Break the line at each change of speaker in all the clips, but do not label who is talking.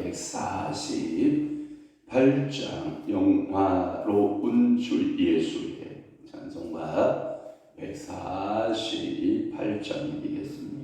148장 영화로운 주 예수의 찬송가 148장이겠습니다.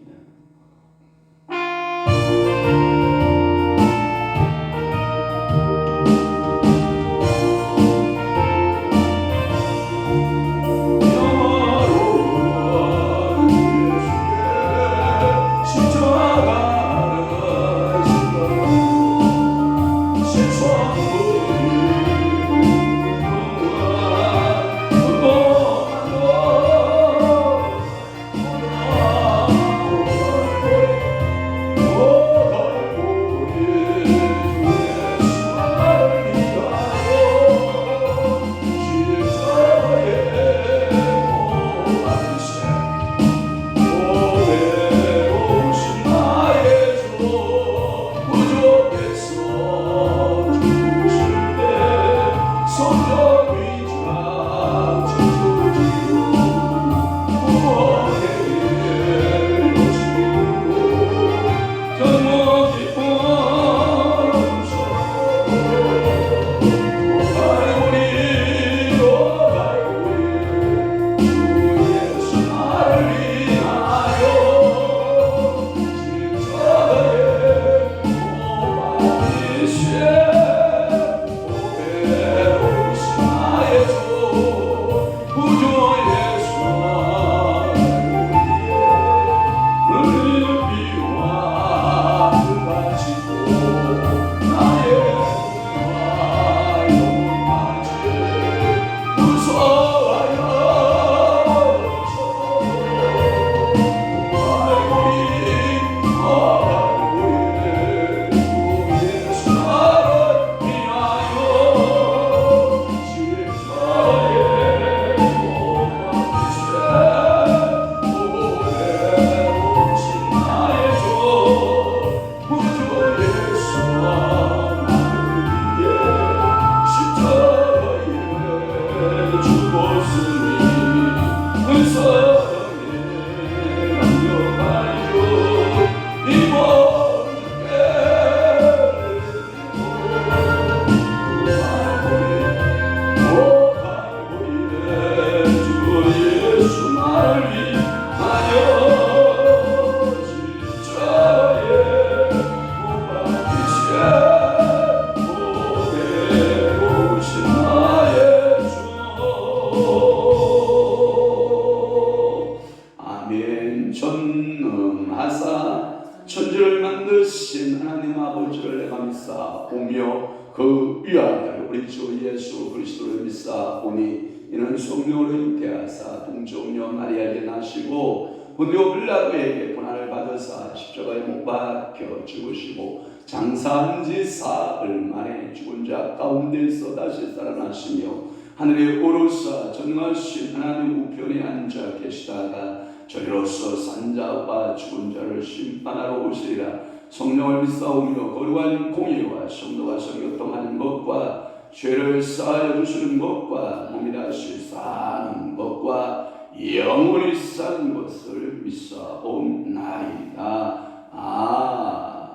전능하사 천지를 만드신 하나님 아버지를 내가 믿사오며 그 위아들 우리 주 예수 그리스도를 믿사오니 이는 성령으로 잉태하사 동정녀 마리아에게 나시고 본디오 빌라도에게 고난을 받으사 십자가에 못 박혀 죽으시고 장사한 지 사흘 만에 죽은 자 가운데서 다시 살아나시며 하늘에 오르사 전능하신 하나님 우편에 앉아 계시다가 저리로서 산자와 죽은 자를 심판하러 오시리라. 성령을 믿사오며 거룩한 공의와 성도가 성교통하는 것과 죄를 사하여 주시는 것과 몸이 다시 사는 것과 영원히 사는 것을 믿사옵나이다.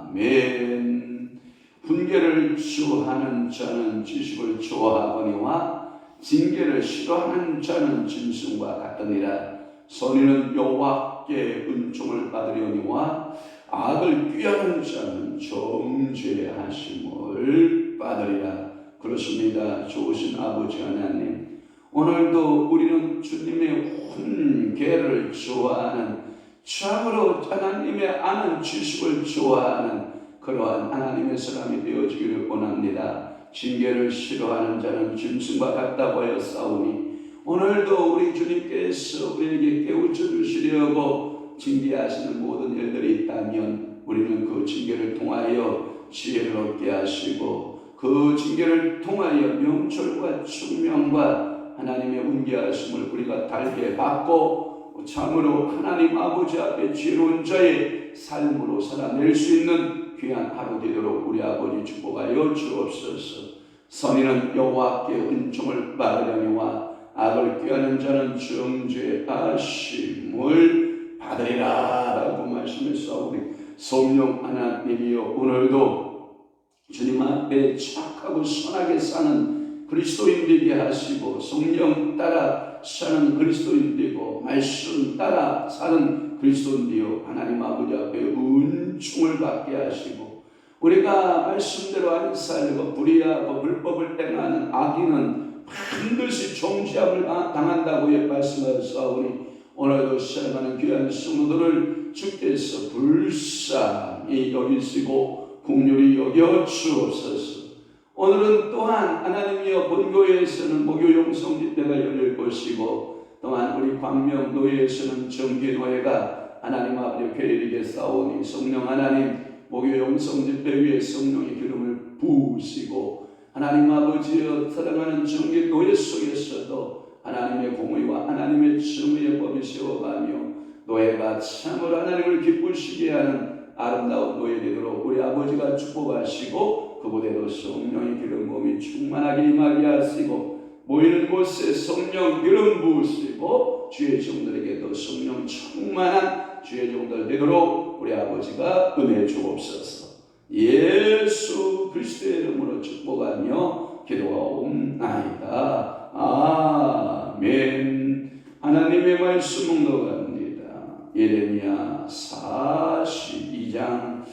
아멘. 훈계를 좋아하는 자는 지식을 좋아하거니와 징계를 싫어하는 자는 짐승과 같으니라. 선인은 여호와께 은총을 받으려니와 악을 꾀하는 자는 정죄하심을 받으리라. 그렇습니다. 좋으신 아버지 하나님, 오늘도 우리는 주님의 훈계를 좋아하는, 참으로 하나님의 아는 지식을 좋아하는 그러한 하나님의 사람이 되어지기를 원합니다. 징계를 싫어하는 자는 짐승과 같다고 하였사오니 오늘도 우리 주님께서 우리에게 깨우쳐 주시려고 징계하시는 모든 일들이 있다면 우리는 그 징계를 통하여 지혜를 얻게 하시고 그 징계를 통하여 명철과 총명과 하나님의 훈계하심을 우리가 달게 받고 참으로 하나님 아버지 앞에 지혜로운 자의 삶으로 살아낼 수 있는 귀한 하루 되도록 우리 아버지 축복하여 주옵소서. 선인은 여호와께 은총을 받으려니와 악을 꾀하는 자는 정죄하심을 받으리라 라고 말씀했사오니 성령 하나님이여 오늘도 주님 앞에 착하고 선하게 사는 그리스도인 되게 하시고 성령 따라 사는 그리스도인 되고 말씀 따라 사는 그리스도인 되어 하나님 아버지 앞에 은총을 받게 하시고 우리가 말씀대로 안 살고 불의하고 불법을 행하는 악인은 반드시 종지함을 당한다고 말씀하셨사오니 오늘도 시작하는 귀한 성도들을 주께서 불쌍히 여기시고 긍휼히 여겨 주옵소서. 오늘은 또한 하나님이여 본교회에서는 목요 영성 집회가 열릴 것이고 또한 우리 광명노회에서는 정기노회가 하나님 앞에 회의를 싸우니 성령 하나님 목요 영성 집회 위에 성령의 기름을 부으시고 하나님 아버지여 사랑하는 정기노회 속에서도 하나님의 공의와 하나님의 정의의 법이 세워가며 노예가 참으로 하나님을 기쁘시게 하는 아름다운 노예 되도록 우리 아버지가 축복하시고 그곳에도 성령의 기름 몸이 충만하게 임하게 하시고 모이는 곳에 성령 기름 부으시고 주의 종들에게도 성령 충만한 주의 종들 되도록 우리 아버지가 은혜 주옵소서. 예수 그리스도의 이름으로 축복하며 기도하옵나이다. 아멘. 하나님의 말씀 묵독합니다. 예레미야 42장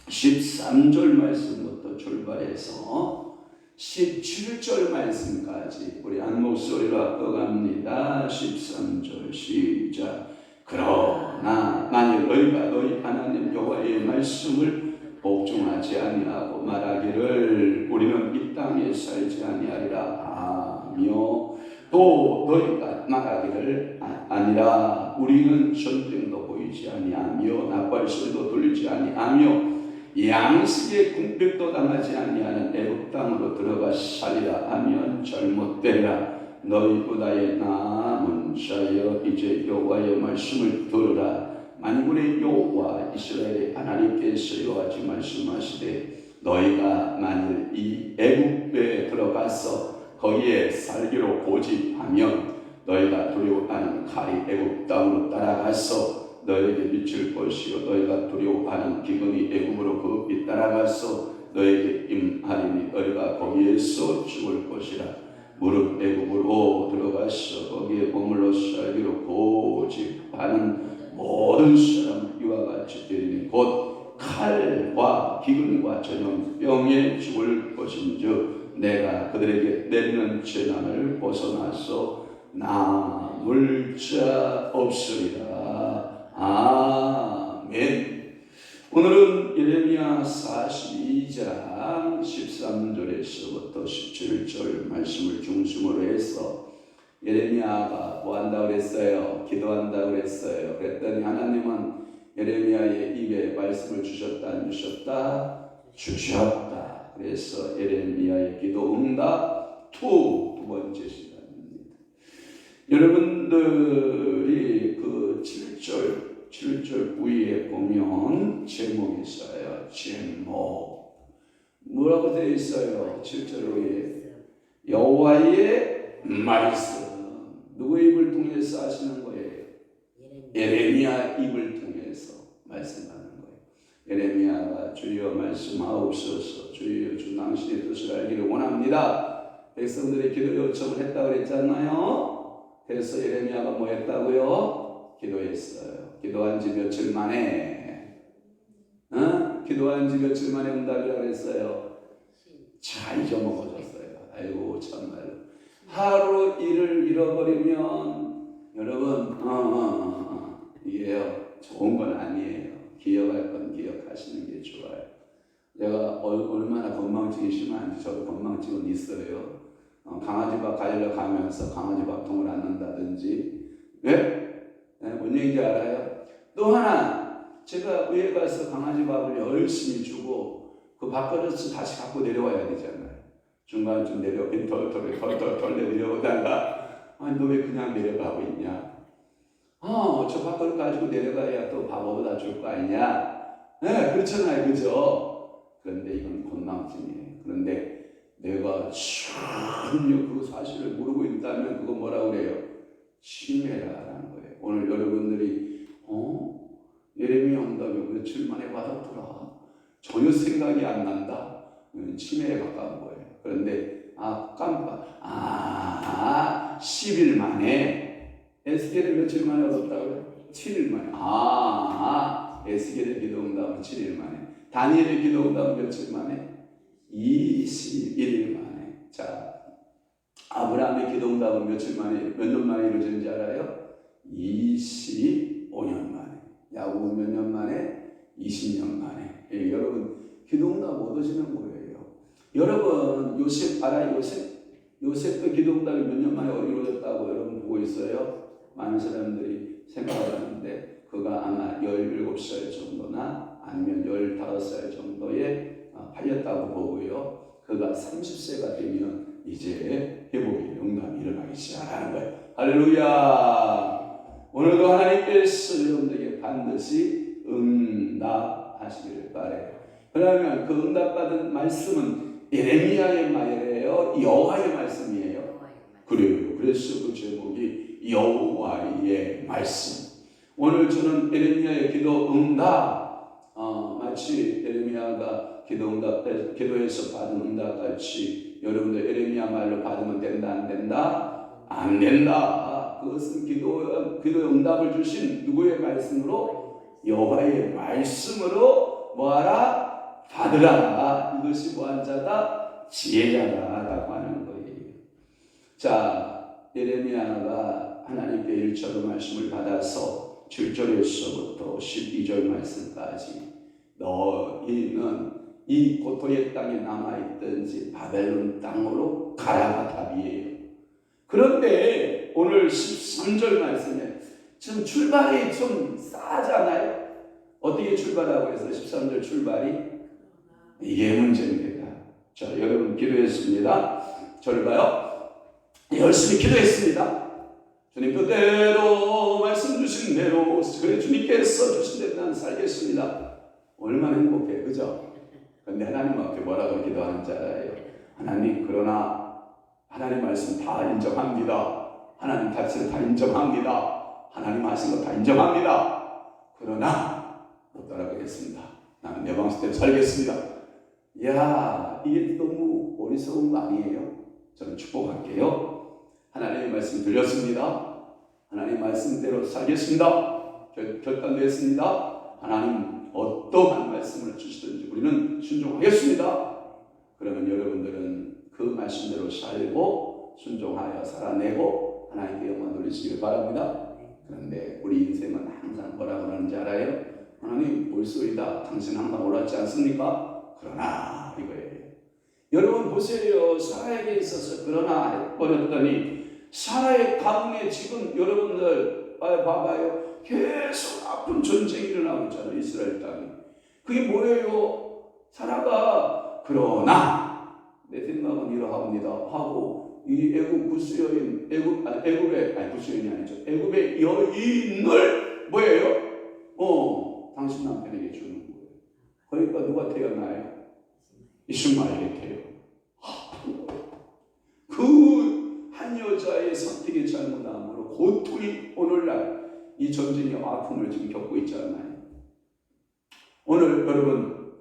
13절 말씀부터 출발해서 17절 말씀까지 우리 한 목소리로 합독합니다. 13절 시작. 그러나 만일 너희가 너희 하나님 여호와의 말씀을 복종하지 아니하고 말하기를 우리는 이 땅에 살지 아니하리라 하며 또 너희가 말하기를 아니라 우리는 전쟁도 보이지 아니하며 나팔 소리도 들리지 아니하며 양식의 궁핍도 당하지 아니하는 애굽 땅으로 들어가 살리라 하면 잘못되라. 너희 유다의 남은 자여 이제 여호와의 말씀을 들으라. 만군의 여호와 이스라엘의 하나님께서 여호와지 말씀하시되 너희가 만일 이 애굽에 들어가서 거기에 살기로 고집하면 너희가 두려워하는 칼이 애굽 땅으로 따라가서 너희에게 미칠 것이요 너희가 두려워하는 기근이 애굽으로 급히 따라가서 너희에게 임하리니 너희가 거기에서 죽을 것이라. 무릇 애굽으로 들어가서 거기에 머물러 살기로 고집하는 모든 사람 이와 같이 되리니 곧 칼과 기근과 전염병에 죽을 것인즉 내가 그들에게 내리는 재난을 벗어나서 남을 자 없으리라. 아멘. 오늘은 예레미야 42장 13절에서부터 17절 말씀을 중심으로 해서 예레미야가 뭐 한다고 그랬어요? 기도한다고 그랬어요. 그랬더니 하나님은 예레미야의 입에 말씀을 주셨다 안 주셨다? 주셨다. 그래서 예레미야의 기도 응답 두 번째 시간입니다. 여러분들이 그 7절 위에 보면 제목이 있어요. 제목 뭐라고 되어 있어요? 7절 위에 여호와의 말씀. 누구의 입을 통해서 하시는 거예요? 예레미야 입을 통해서 말씀하는 거예요. 예레미야가 주여 말씀하옵소서, 주여 주 당신의 뜻을 알기를 원합니다. 백성들의 기도 요청을 했다고 그랬잖아요. 그래서 예레미야가 뭐 했다고요? 기도했어요. 기도한 지 며칠 만에 기도한 지 며칠 만에 응답이라고 했어요. 자 잊어먹어졌어요. 아이고 참말로 하루 일을 잃어버리면 여러분 이게요 좋은 건 아니에요. 기억할 건 기억하시는 게 좋아요. 내가 얼마나 건망증이 심한지 저도 건망증은 있어요. 강아지밥 가지러 가면서 강아지밥 통을 안 넣는다든지 뭔 얘기인지 알아요? 또 하나 제가 위에 가서 강아지밥을 열심히 주고 그 밥그릇을 다시 갖고 내려와야 되잖아요. 중간쯤 덜 내려오다가 아니 너 왜 그냥 내려가고 있냐? 저 밥그릇 가지고 내려가야 또 밥 얻어다 줄 거 아니냐? 네, 그렇잖아요. 그죠? 그런데 이건 건망증이에요. 그런데 내가 전혀 그 사실을 모르고 있다면 그거 뭐라고 그래요? 치매라는 거예요. 오늘 여러분들이 예레미야 응답이 며칠 만에 받았더라. 전혀 생각이 안 난다. 치매에 가까운 거예요. 그런데 깜빡 10일 만에 에스겔을 며칠 만에 얻었다고요? 7일 만에. 에스겔의 기도 응답은 7일 만에. 다니엘의 기도 응답은 며칠 만에? 21일 만에. 자, 아브라함의 기도 응답은 며칠 만에, 몇 년 만에 이루어진지 알아요? 25년 만에. 야곱은 몇 년 만에? 20년 만에. 예, 여러분 기도 응답 얻으시는 거예요. 여러분 요셉 알아요? 요셉도 기도 응답이 몇 년 만에 이루어졌다고 여러분 보고 있어요? 많은 사람들이 생각하는데 그가 아마 17살 정도나 아니면 15살 정도에 팔렸다고 보고요. 그가 30세가 되면 이제 회복의 응답이 일어나기 시작하는 거예요. 할렐루야. 오늘도 하나님께서 여러분들에게 반드시 응답하시기를 바라요. 그러면 그 응답받은 말씀은 예레미야의 말이에요? 여호와의 말씀이에요? 그래요. 그래서 그 제목이 여호와의 말씀. 오늘 저는 예레미야의 기도 응답, 마치 예레미야가 기도에서 받은 응답 같이 여러분들 예레미야 말로 받으면 된다 안 된다? 안 된다. 그것은 기도의 응답을 주신 누구의 말씀으로? 여호와의 말씀으로 뭐하라? 받으라. 이것이 뭐한 자다? 지혜자다라고 하는 거예요. 자, 예레미야가 하나님께 1절로 말씀을 받아서 7절에서부터 12절 말씀까지 너희는 이 고토의 땅에 남아있든지 바벨론 땅으로 가라가 답이에요. 그런데 오늘 13절 말씀에 좀 출발이 좀 싸하잖아요. 어떻게 출발하고 해서 13절 출발이? 이게 문제입니다. 자, 여러분 기도했습니다. 저를 봐요. 열심히 기도했습니다. 주님 그대로 말씀 주신 대로 그래 주님께서 주신 대로 난 살겠습니다. 얼마나 행복해, 그죠? 근데 하나님 앞에 뭐라고 기도하는지 알아요? 하나님, 그러나 하나님 말씀 다 인정합니다. 하나님 가치를 다 인정합니다. 하나님 하신 거 다 인정합니다. 그러나 못 따라가겠습니다. 나는 내 방식대로 살겠습니다. 야, 이게 너무 어리석은 거 아니에요? 저는 축복할게요. 하나님의 말씀 들렸습니다. 하나님 말씀대로 살겠습니다. 결단됐습니다. 하나님 어떠한 말씀을 주시든지 우리는 순종하겠습니다. 그러면 여러분들은 그 말씀대로 살고 순종하여 살아내고 하나님께 영광 돌리시길 바랍니다. 그런데 우리 인생은 항상 뭐라고 하는지 알아요? 하나님 볼소이다. 당신 항상 옳았지 않습니까? 그러나 이거예요. 여러분 보세요. 사라에게 있어서 그러나 해버렸더니 사라의 가문에 지금 여러분들 봐봐요. 계속 아픈 전쟁이 일어나고 있잖아요. 이스라엘 땅에. 그게 뭐예요? 사라가 그러나 내 생각은 이러합니다 하고 이 애굽 구스여인 애굽의 구스여인이 아니죠. 애굽의 여인을 뭐예요? 당신 남편에게 주는 거예요. 그러니까 누가 태어나요? 이스마엘이 태어나요. 그 한 여자의 선택의 잘못함으로 고통이 오늘날 이 전쟁의 아픔을 지금 겪고 있잖아요. 오늘 여러분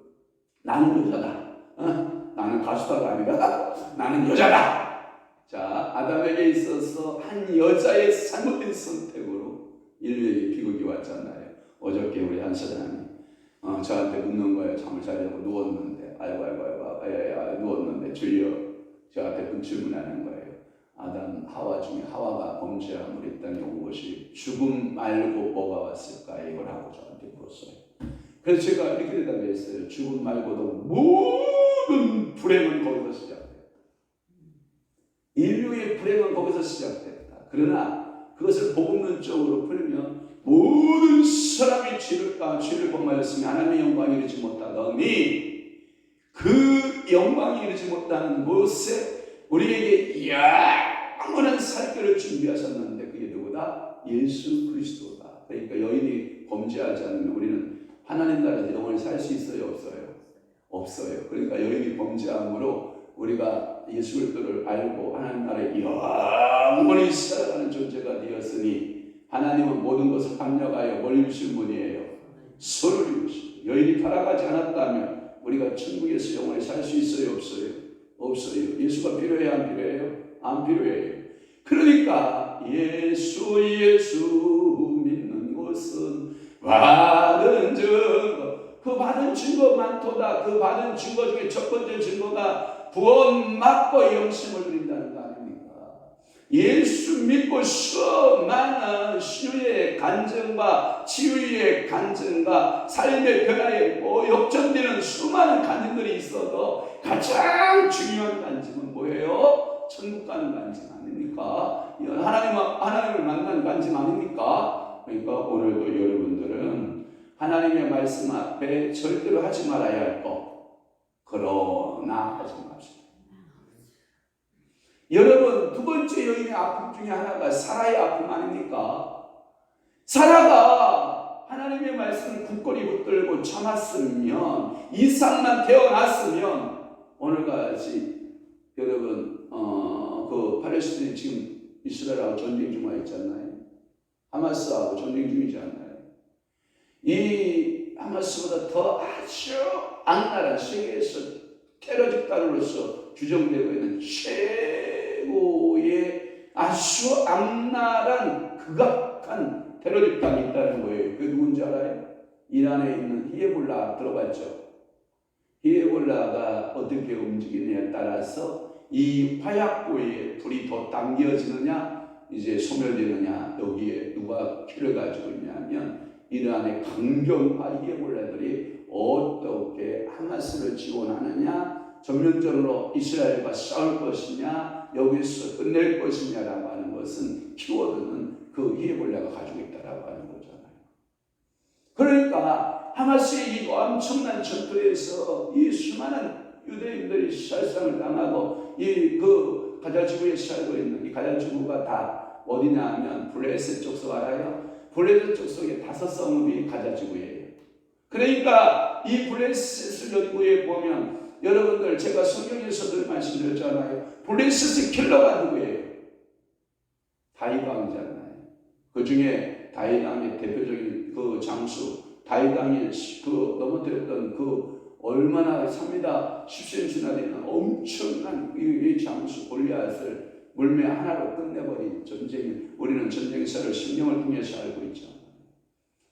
나는 여자다. 나는 가수다가 아니라 나는 여자다. 자, 아담에게 있어서 한 여자의 잘못된 선택으로 인류에게 비극이 왔잖아요. 어저께 우리 한 사람이 저한테 묻는 거예요. 잠을 자려고 누웠는데 아이고 누웠는데 주여 저한테 질문하는 거예요. 아담 하와 중에 하와가 범죄함을 했더니 온 것이 죽음 말고 뭐가 왔을까? 이걸 하고 저한테 물었어요. 그래서 제가 이렇게 대답했어요. 죽음 말고도 모든 불행은 거기서 시작돼요. 인류의 불행은 거기서 시작됐다. 그러나 그것을 복음론적으로 풀면 모든 사람이 죄를 범하였으며 하나님의 영광이 이르지 못하더니 그 영광이 이르지 못하는 곳에 우리에게 영원한 살길을 준비하셨는데 그게 누구다? 예수 그리스도다. 그러니까 여인이 범죄하지 않으면 우리는 하나님 나라에서 영원히 살 수 있어요? 없어요? 없어요. 그러니까 여인이 범죄함으로 우리가 예수 그리스도를 알고 하나님 나라에 영원히 살아가는 존재가 되었으니 하나님은 모든 것을 합력하여 뭘 이루신 분이에요? 서로 이루신. 여인이 타락하지 않았다면 우리가 천국에서 영원히 살 수 있어요, 없어요? 없어요. 예수가 필요해요, 안 필요해요? 안 필요해요. 그러니까 예수 믿는 것은 받은 증거, 그 받은 증거 많도다. 그 받은 증거 중에 첫 번째 증거가 구원 받고 영생을 누린다는 거 아닙니까? 예수 믿고 수많은 신유의 간증과 치유의 간증과 삶의 변화에 역전되는 수많은 간증들이 있어도 가장 중요한 간증은 뭐예요? 천국 가는 간증 아닙니까? 하나님을 만난 간증 아닙니까? 그러니까 오늘도 여러분들은 하나님의 말씀 앞에 절대로 하지 말아야 할 것, 그러나 하지 맙시다. 여러분, 두 번째 여인의 아픔 중에 하나가 사라의 아픔 아닙니까? 사라가 하나님의 말씀을 굳건히 붙들고 참았으면, 이삭만 태어났으면 오늘같이 여러분 그 팔레스타인 지금 이스라엘하고 전쟁 중에 있잖아요. 하마스하고 전쟁 중이지 않나요? 이 하마스보다 더 아주 악랄한, 세계에서 테러 집단으로서 규정되고 있는 최고의 아주 악랄한 극악한 테러 집단이 있다는 거예요. 그게 누군지 알아요? 이란에 있는 히에볼라 들어봤죠? 히에볼라가 어떻게 움직이느냐에 따라서 이 화약고에 불이 더 당겨지느냐 이제 소멸되느냐, 여기에 누가 키를 가지고 있냐면 이란의 강경파 히에볼라들이 어떻게 하마스를 지원하느냐, 전면적으로 이스라엘과 싸울 것이냐, 여기서 끝낼 것이냐라고 하는 것은 키워드는 그 히에볼라가 가지고 있다라고 하는 거잖아요. 그러니까 하마스의 이 엄청난 전투에서 이 수많은 유대인들이 살상을 당하고 그 가자 지구에 살고 있는 이 가자 지구가 다 어디냐 하면 블레셋 족속 알아요? 블레셋 족속의 5성읍이 가자 지구예요. 그러니까 이 블레셋 연구에 보면 여러분들 제가 성경에서 늘 말씀드렸잖아요. 블레셋의 킬러가 누구예요? 다윗 왕이잖아요. 그 중에 다윗 왕의 대표적인 그 장수, 다윗 왕이 그 넘어뜨렸던 그 얼마나 삽니다. 10cm나 되는 엄청난 이 장수 골리앗을 물매 하나로 끝내버린 전쟁. 우리는 전쟁사를 성경을 통해서 알고 있죠.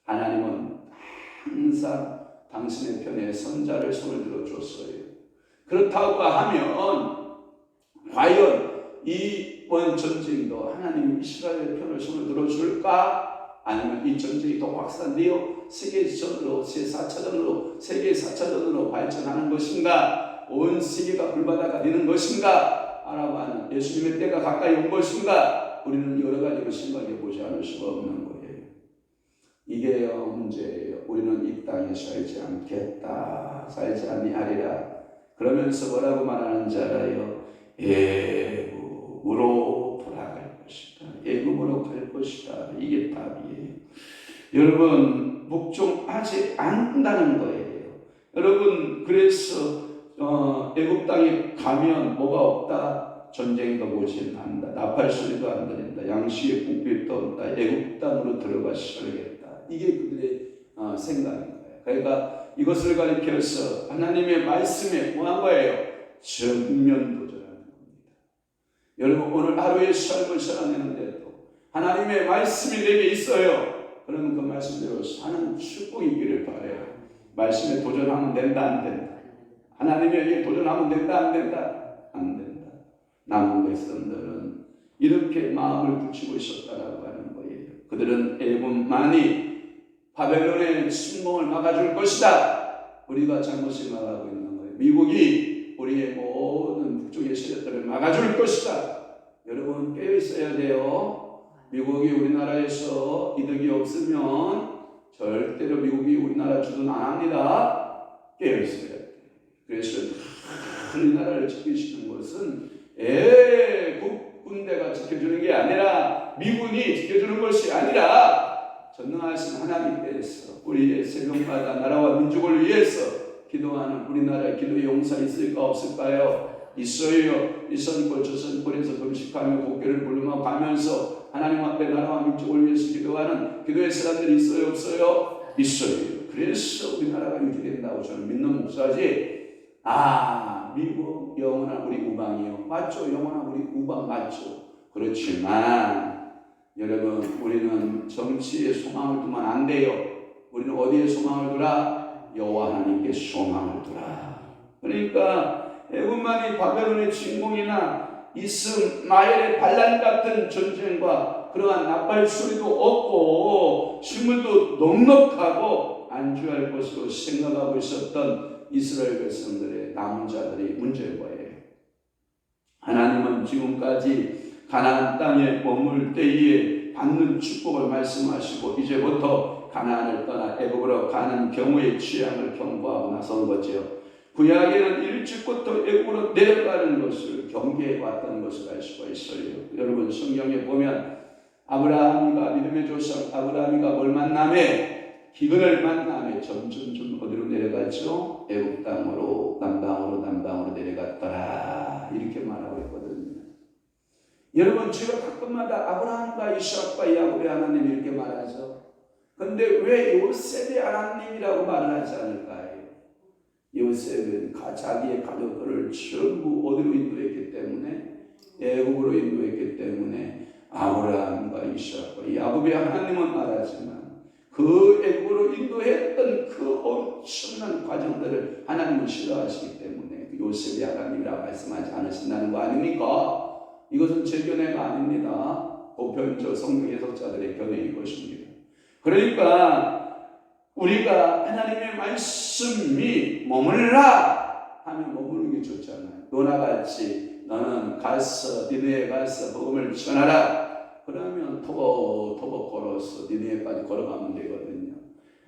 하나님은 항상 당신의 편에 선자를 손을 들어줬어요. 그렇다고 하면 과연 이번 전쟁도 하나님이 이스라엘의 편을 손을 들어줄까? 아니면 이 전쟁이 더 확산되어 세계전으로, 세계 4차전으로 발전하는 것인가? 온 세계가 불바다가 되는 것인가? 알아봐는 예수님의 때가 가까이 온 것인가? 우리는 여러 가지로 생각해 보지 않을 수가 없는 거예요. 이게 문제예요. 우리는 이 땅에 살지 않겠다. 살지 아니하리라. 그러면서 뭐라고 말하는지 알아요? 애굽으로 돌아갈 것이다. 애굽으로 갈 것이다. 이게 답이에요. 여러분, 묵종하지 않는다는 거예요. 여러분, 그래서 애굽 땅에 가면 뭐가 없다? 전쟁도 오지 않는다. 나팔 소리도 안 들린다. 양식의 국빛도 없다. 애굽 땅으로 들어가서 살겠다. 이게 그들의 생각인 거예요. 그러니까 이것을 가리켜서 하나님의 말씀에 뭐한 거예요? 전면 도전하는 겁니다. 여러분, 오늘 하루의 삶을 살아내는데도 하나님의 말씀이 내게 있어요. 그러면 그 말씀대로 사는 축복이 있기를 바라요. 말씀에 도전하면 된다, 안 된다? 하나님에게 도전하면 된다, 안 된다? 안 된다. 남은 백성들은 이렇게 마음을 붙이고 있었다라고 하는 거예요. 그들은 애굽만이 바벨론의 침공을 막아줄 것이다. 우리가 잘못 생각하고 있는 거예요. 미국이 우리의 모든 북쪽의 세력들을 막아줄 것이다. 여러분, 깨어 있어야 돼요. 미국이 우리나라에서 이득이 없으면 절대로 미국이 우리나라 주둔 안 합니다. 깨어 있어야 돼요. 그래서 우리나라를 지키시는 것은 애국 군대가 지켜주는 게 아니라, 미군이 지켜주는 것이 아니라 전능하신 하나님께서 우리의 새벽마다 나라와 민족을 위해서 기도하는 우리나라의 기도 용사 있을까 없을까요? 있어요. 이 선골 저 선골에서 금식하며 곡교를 부르며 가면서 하나님 앞에 나라와 민족을 위해서 기도하는 기도의 사람들이 있어요 없어요? 있어요. 그래서 우리나라가 유지된다고 저는 믿는 목사지. 미국 영원한 우리 우방이요. 맞죠? 영원한 우리 우방 맞죠? 그렇지만 여러분, 우리는 정치에 소망을 두면 안 돼요. 우리는 어디에 소망을 두라? 여호와 하나님께 소망을 두라. 그러니까 애굽만이 바벨론의 진공이나 이스마엘의 반란 같은 전쟁과 그러한 나팔 소리도 없고 식물도 넉넉하고 안주할 것으로 생각하고 있었던 이스라엘 백성들의 남은 자들이 문제인 거예요. 하나님은 지금까지 가나안 땅에 머물 때에 받는 축복을 말씀하시고 이제부터 가나안을 떠나 애굽으로 가는 경우의 취향을 경고하고 나선 거죠. 구약에는 일찍부터 애굽으로 내려가는 것을 경계해 왔던 것을 알 수가 있어요. 여러분, 성경에 보면 아브라함이가 믿음의 조상 아브라함이가 뭘 만나매? 기근을 만나매 점점 어디로 내려갔죠? 애굽 땅으로 남방으로 내려갔더라, 이렇게 말하고 있거든요. 여러분, 제가 가끔마다 아브라함과 이삭과 야곱의 하나님 이렇게 말하죠. 근데 왜 요셉의 하나님이라고 말을 하지 않을까요? 요셉은 자기의 가족들을 전부 어디로 인도했기 때문에, 애굽으로 인도했기 때문에 아브라함과 이삭과 야곱의 하나님은 말하지만 그 애굽으로 인도했던 그 엄청난 과정들을 하나님은 싫어하시기 때문에 요셉의 하나님이라고 말씀하지 않으신다는 거 아닙니까? 이것은 제 견해가 아닙니다. 보편적 성경 해석자들의 견해인 것입니다. 그러니까 우리가 하나님의 말씀이 머물라 하면 머무는 게 좋잖아요. 요나같이 너는 가서 니네에 가서 복음을 전하라. 그러면 터벅터벅 걸어서 니네에까지 걸어가면 되거든요.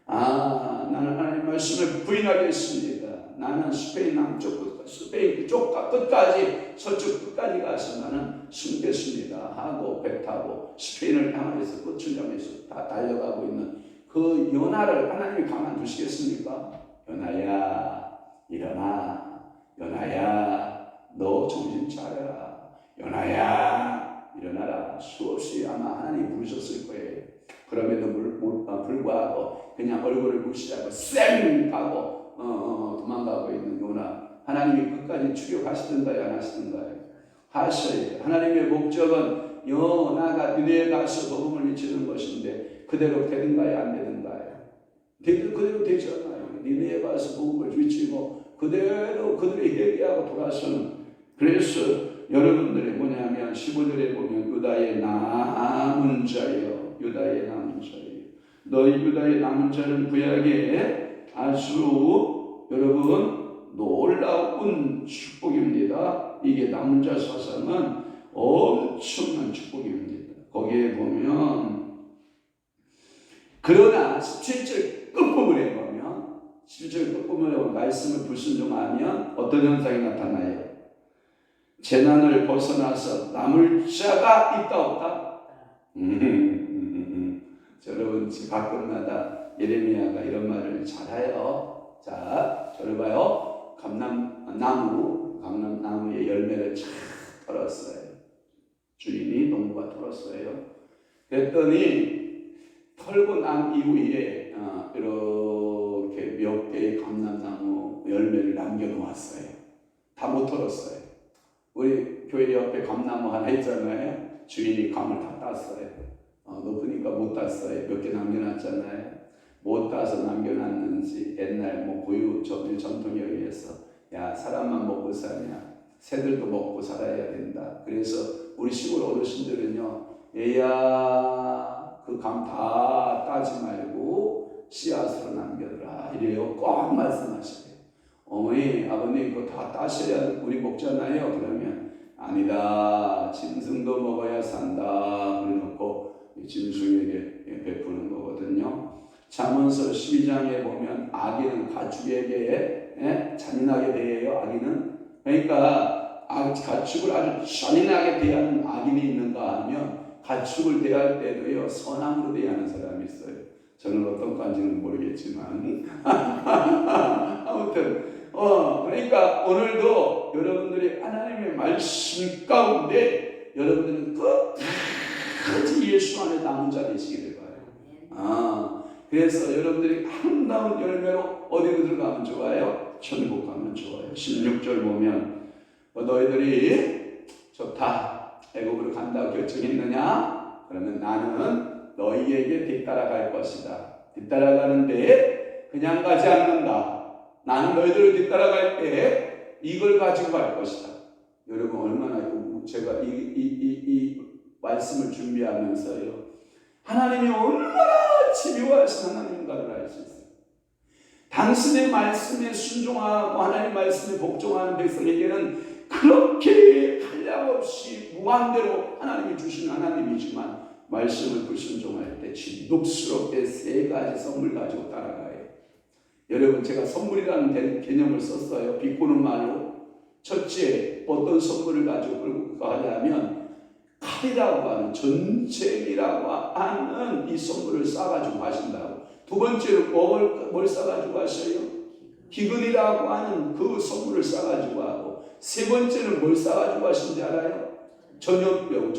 나는 하나님 말씀을 부인하겠습니다. 나는 스페인 남쪽, 스페인 그쪽 끝까지, 서쪽 끝까지 가서 나는 숨겠습니다 하고 배 타고 스페인을 향해서 끝을 향해서 다 달려가고 있는 그 요나를 하나님이 가만두시겠습니까? 요나야 일어나, 요나야 너 정신 차려라, 요나야 일어나라. 수없이 아마 하나님이 부르셨을 거예요. 그럼에도 불구하고 그냥 얼굴을 무시하고 쌩 가고 도망가고 있는 요나, 하나님이 끝까지 추격하시던가요, 안 하시던가요? 하셔야. 하나님의 목적은 요나가 니네에 가서 복음을 미치는 것인데 그대로 되든가요, 안 되든가요? 그대로 되잖아요. 니네에 가서 복음을 미치고 그대로 그들이 회개하고 돌아서는. 그래서 여러분들이 뭐냐면 15절에 보면 유다의 남은 자여, 유다의 남은 자여. 너희 유다의 남은 자는 구약에 아주 여러분 놀라운 축복입니다. 이게 남은 자 사상은 엄청난 축복입니다. 거기에 보면 그러나 17절 끝부분에 보면 17절 끝부분에 보면 말씀을 불순종하면 어떤 현상이 나타나요? 재난을 벗어나서 남을 자가 있다 없다? 여러분 가끔마다 예레미야가 이런 말을 잘해요. 자, 저를 봐요. 감람나무의 열매를 쫙 털었어요. 주인이 농부가 털었어요. 그랬더니 털고 난 이후에 이렇게 몇 개의 감람나무 열매를 남겨놓았어요. 다 못 털었어요. 우리 교회 옆에 감나무 하나 있잖아요. 주인이 감을 다 땄어요. 높으니까 못 땄어요. 몇 개 남겨놨잖아요. 못 따서 남겨놨는지 옛날 고유 전통에 의해서 야, 사람만 먹고 사냐, 새들도 먹고 살아야 된다. 그래서 우리 시골 어르신들은요, 얘야 그 감 다 따지 말고 씨앗으로 남겨두라 이래요. 꼭 말씀하셔요. 어머니, 아버님 그거 다 따셔야 우리 먹잖아요. 그러면 아니다, 짐승도 먹어야 산다 그래놓고 짐승에게 베푸는 거거든요. 잠언서 12장에 보면 아기는 가축에게 잔인하게 대해요. 아기는. 그러니까 가축을 아주 잔인하게 대하는 악인이 있는가 하면 가축을 대할 때도요 선함으로 대하는 사람이 있어요. 저는 어떤 건지는 모르겠지만 아무튼 그러니까 오늘도 여러분들이 하나님의 말씀 가운데 여러분들은 끝까지 예수 안에 남은 자 되시기를 바라요. 그래서 여러분들이 아름다운 열매로 어디로 들어가면 좋아요? 천국 가면 좋아요. 16절 보면 너희들이 좋다, 애굽으로 간다고 결정했느냐? 그러면 나는 너희에게 뒤따라갈 것이다. 뒤따라가는데 그냥 가지 않는다. 나는 너희들을 뒤따라갈 때 이걸 가지고 갈 것이다. 여러분 얼마나 제가 이 말씀을 준비하면서요, 하나님이 얼마나 집요하신 하나님인가를 알 수 있어요. 당신의 말씀에 순종하고 하나님의 말씀에 복종하는 백성에게는 그렇게 한량없이 무한대로 하나님이 주신 하나님이지만, 말씀을 불순종할 때 진독스럽게 3가지 선물 가지고 따라가요. 여러분, 제가 선물이라는 개념을 썼어요. 비꼬는 말로. 첫째, 어떤 선물을 가지고 끌고 가냐면 칼이라고 하는, 전쟁이라고 하는 이 선물을 싸가지고 가신다고. 두 번째로 뭘 싸가지고 가셔요? 기근이라고 하는 그 선물을 싸가지고 가고, 세 번째는 뭘 싸가지고 가신지 알아요? 전염병.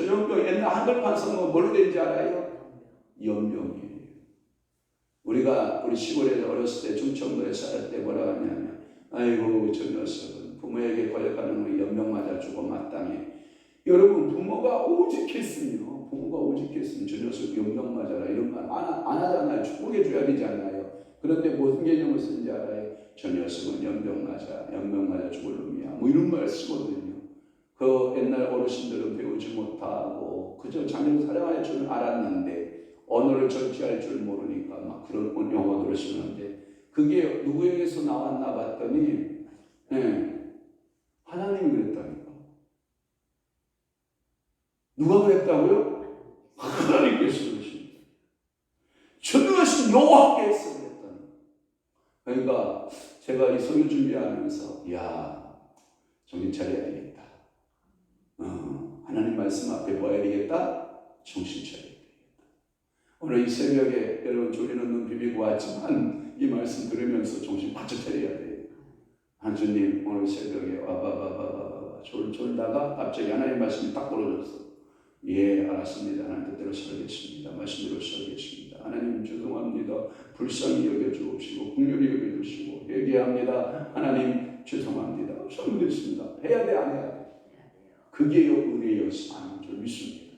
옛날 한글판 선거 뭘로 된지 알아요? 연병이에요. 우리 시골에 어렸을 때 충청도에 살 때 뭐라고 하냐면, 아이고 저 녀석은 부모에게 거역하는 연병 맞아 죽어 마땅해. 여러분, 부모가 오직했으면 저 녀석 연병 맞아라 이런 말 안 하잖아요. 축복해줘야 되지 않나요? 그런데 무슨 개념을 쓰는지 알아요? 저 녀석은 연병 맞아 죽을 놈이야, 뭐 이런 말 쓰거든요. 그 옛날 어르신들은 배우지 못하고 그저 자녀를 사랑할 줄 알았는데 언어를 절제할 줄 모르니까 막 그런 용어들을 쓰는데, 그게 누구에게서 나왔나 봤더니 하나님이 그랬다니까. 누가 그랬다고요? 하나님께서 그러십니다. 전능하신 여호와께서 그랬다니. 그러니까 제가 이 설교 준비하면서 정신 차려야 되겠다. 하나님 말씀 앞에 뭐 해야 되겠다? 정신 차려야 되겠다. 오늘 이 새벽에 여러분 졸리는 눈 비비고 왔지만 이 말씀 들으면서 정신 바짝 차려야 돼요. 주님 오늘 새벽에 졸다가 갑자기 하나님 말씀이 딱 떨어졌어. 예, 알았습니다. 하나님 뜻대로 살겠습니다. 말씀대로 살겠습니다. 하나님 죄송합니다. 불쌍히 여겨주옵시고 긍휼히 여겨주시고 회개합니다. 하나님 죄송합니다. 잘못했습니다. 해야 돼, 안 해야 돼? 그게 은혜여 사는 줄 믿습니다.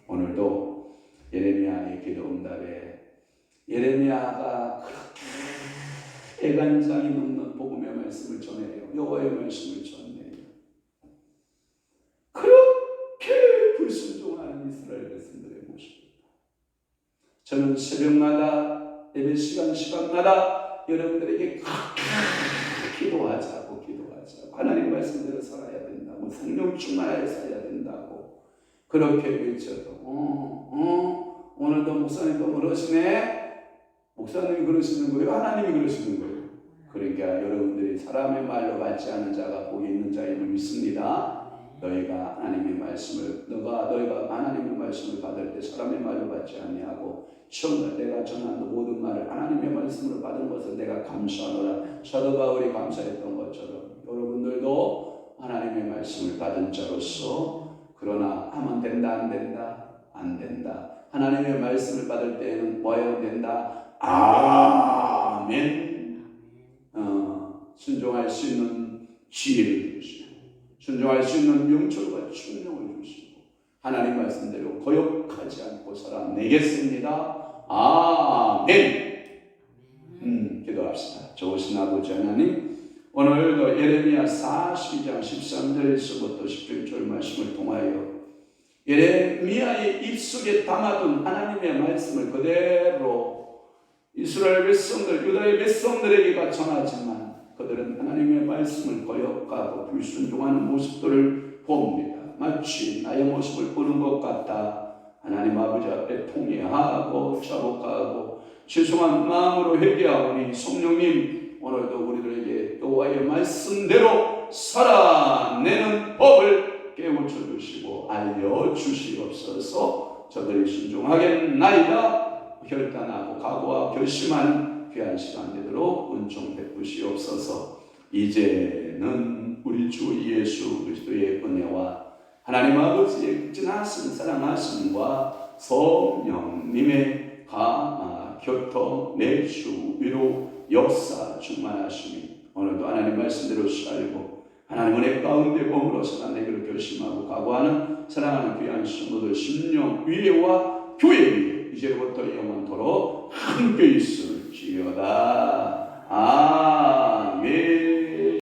오늘도 예레미야의 기도 응답에 예레미야가 그렇게 애간장이 넘는 복음의 말씀을 전해요. 여호와의 말씀을 전해요. 그렇게 불순종하는 이스라엘 백성들의 모습입니다. 저는 새벽마다 예배 시간마다 여러분들에게 그렇게 기도하자고 하나님 말씀대로 살아야 된다고, 성령 충만하게 살아야 된다고 그렇게 외쳐도 오늘도 목사님도 그러시네. 목사님이 그러시는 거예요? 하나님이 그러시는 거예요? 그러니까 여러분들이 사람의 말로 받지 않은 자가 복이 있는 자임을 믿습니다. 너희가 하나님의 말씀을 받을 때 사람의 말로 받지 아니하고 내가 전한 모든 말을 하나님의 말씀으로 받은 것을 내가 감사하노라. 사도 바울이 감사했던 것처럼 여러분들도 하나님의 말씀을 받은 자로서, 그러나 하면 된다 안 된다. 하나님의 말씀을 받을 때에는 뭐 해야 된다? 아멘. 순종할 수 있는 지혜를 주시고, 순종할 수 있는 명철과 충령을 주시고, 하나님 말씀대로 거역하지 않고 살아내겠습니다. 아멘. 기도합시다. 좋으신 아버지 하나님, 오늘도 예레미야 42장 13절에서부터 17절 말씀을 통하여 예레미야의 입속에 담아둔 하나님의 말씀을 그대로 이스라엘 백성들, 유다의 백성들에게 전하지만 그들은 하나님의 말씀을 거역하고 불순종하는 모습들을 봅니다. 마치 나의 모습을 보는 것 같다. 하나님 아버지 앞에 통회하고 자복하고 죄송한 마음으로 회개하오니 성령님 오늘도 우리들에게 여호와의 말씀대로 살아내는 법을 깨우쳐 주시고 알려주시옵소서. 저들이 순종하겠나이다 결단하고 각오하고 결심하는 귀한 시간 되도록 은총 베푸시옵소서. 이제는 우리 주 예수 그리스도의 은혜와 하나님 아버지의 극진하신 사랑하심과 성령님의 감화 교토, 내주, 위로, 역사 충만하시니 오늘도 하나님 말씀대로 살고 하나님 은혜 가운데 몸으로 살아내기로 결심하고 각오하는 사랑하는 귀한 성도들 심령 위에와 교회 위에 이제부터 영원토록 함께 있으니